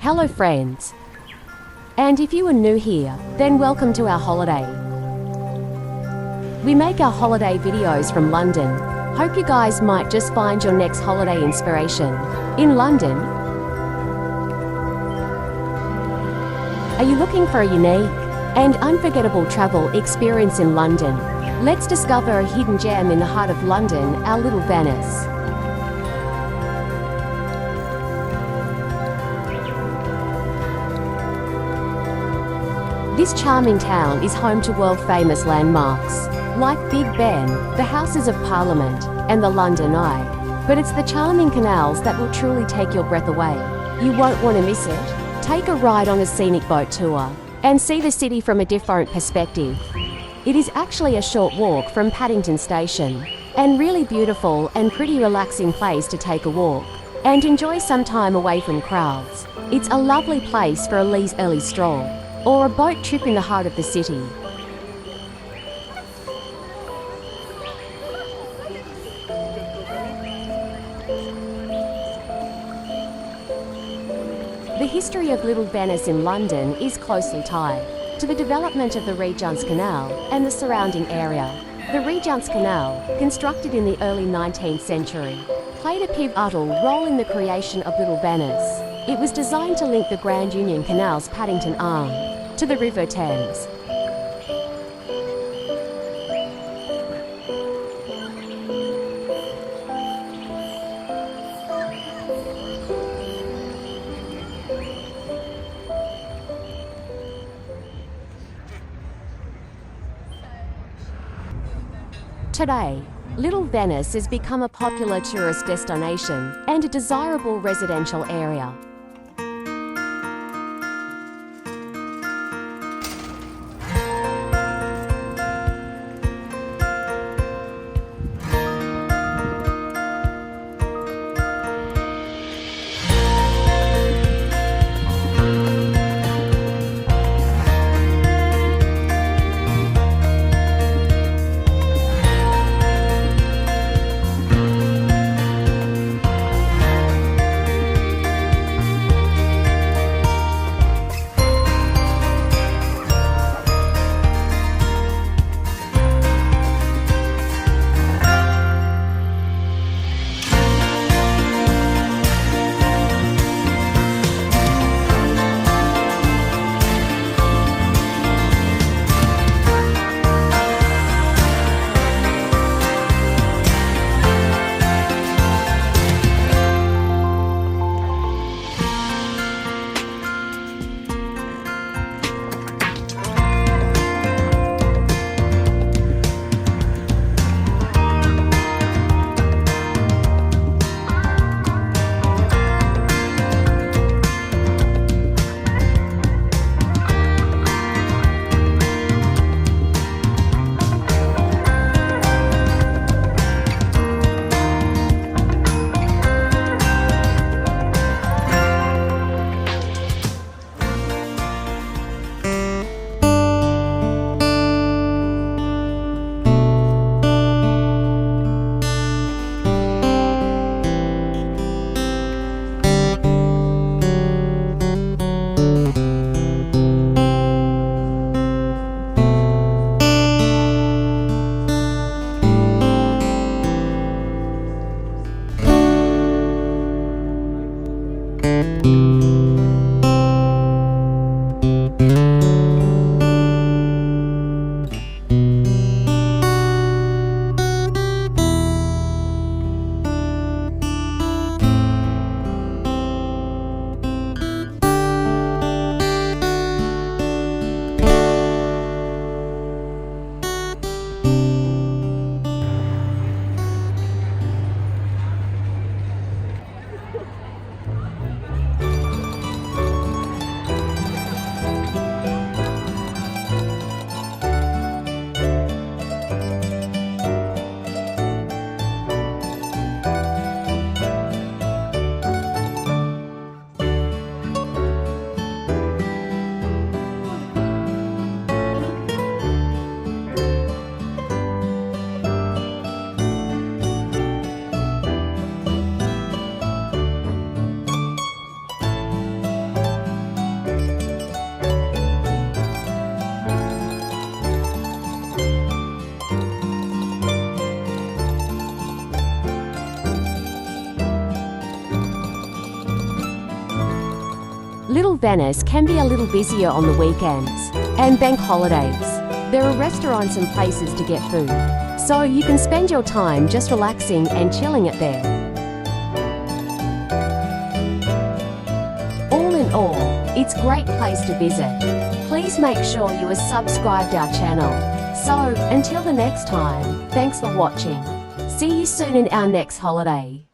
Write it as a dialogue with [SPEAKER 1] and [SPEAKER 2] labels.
[SPEAKER 1] Hello friends. And if you are new here, then welcome to our holiday. We make our holiday videos from London. Hope you guys might just find your next holiday inspiration in London. Are you looking for a unique and unforgettable travel experience in London? Let's discover a hidden gem in the heart of London, our Little Venice. This charming town is home to world-famous landmarks like Big Ben, the Houses of Parliament, and the London Eye. But it's the charming canals that will truly take your breath away. You won't want to miss it. Take a ride on a scenic boat tour and see the city from a different perspective. It is actually a short walk from Paddington Station, and really beautiful and pretty relaxing place to take a walk and enjoy some time away from crowds. It's a lovely place for a early stroll or a boat trip in the heart of the city. The history of Little Venice in London is closely tied to the development of the Regent's Canal and the surrounding area. The Regent's Canal, constructed in the early 19th century, played a pivotal role in the creation of Little Venice. It was designed to link the Grand Union Canal's Paddington arm to the River Thames. Today, Little Venice has become a popular tourist destination and a desirable residential area. Little Venice can be a little busier on the weekends and bank holidays. There are restaurants and places to get food, so you can spend your time just relaxing and chilling it there. All in all, it's a great place to visit. Please make sure you are subscribed our channel. So, until the next time, thanks for watching. See you soon in our next holiday.